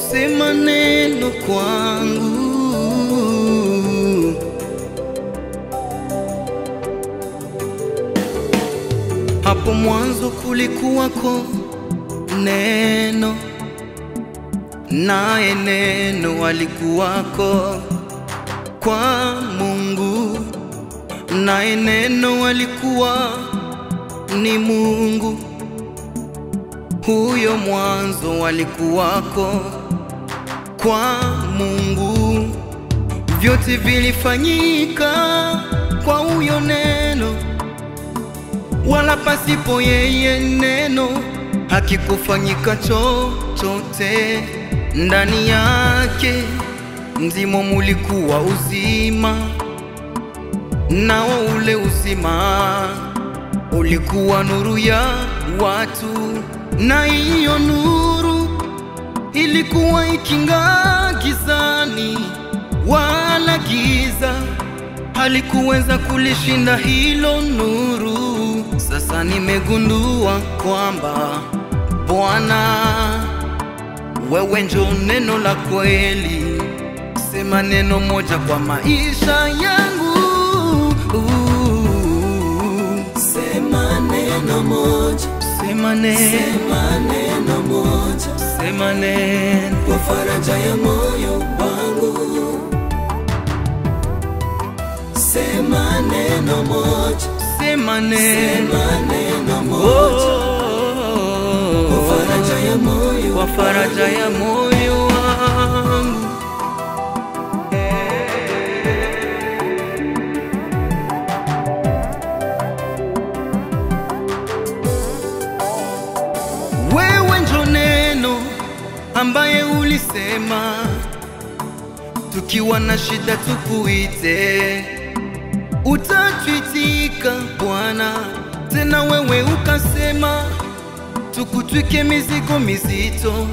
Sema neno kwangu, hapo mwanzo kulikuwako neno, naye neno alikuwako kwa Mungu, naye neno alikuwa ni Mungu. Huyo mwanzo alikuwako kwa Mungu, vyote vilifanyika kwa huyo neno, wala pasipo yeye neno hakikufanyika chochote. Ndani yake ndimo mulikuwa uzima, nao ule uzima ulikuwa nuru ya watu, na hiyo nuru ilikuwa iking'aa gizani, wala giza halikuweza kulishinda hilo nuru. Sasa nimegundua kwamba Bwana, wewe ndio neno la kweli. Sema neno moja kwa maisha yangu, sema neno moja, sema neno moja, sema neno kwa faraja ya moyo wangu. Sema neno moja, sema neno moja, kwa faraja ya moyo, kwa faraja ya moyo wangu. Wewe ndio neno ambaye ulisema tukiwa na shida tukuite, utatuitika Bwana. Tena wewe ukasema tukutwike mizigo mizito,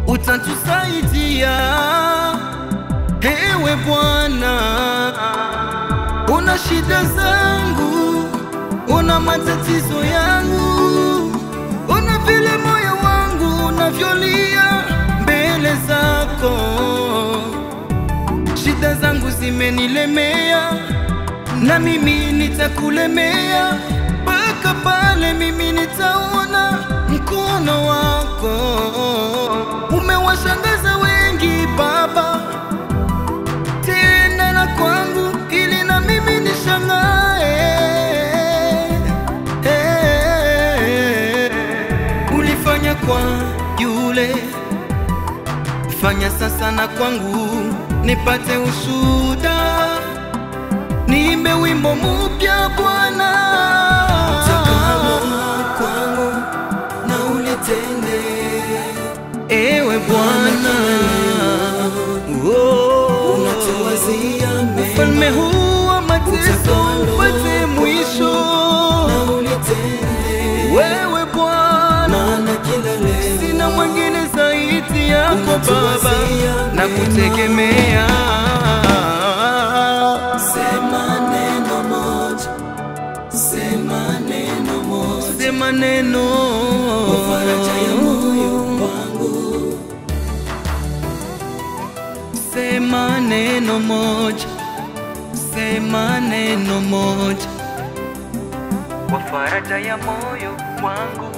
utatusaidia. Ewe Bwana, una shida zangu, una matatizo yangu, una vile moyo wangu unavyolia mbele zako. Shida zangu zimenilemea, na mimi nitakulemea mpaka pale mimi nitaona mkono wako. Umewashangaza wengi Baba, tena na kwangu, ili na mimi nishangae. Ulifanya kwa yule, fanya sasa na kwangu, nipate ushuhuda, niimbe wimbo mpya Bwana. Utakalo kwangu na ulitende, Ewe Bwana, unatuwazia mema, ufalme huu wa mateso upate mwisho. na ulitende, Wewe Bwana, maana kila leo sina mwingine zaidi yako Baba, unatuwazia na mema. kutegemea. Sema neno moja, sema neno moja, Sema neno kwa faraja ya moyo wangu. Sema neno moja, sema neno moja, kwa faraja ya moyo wangu.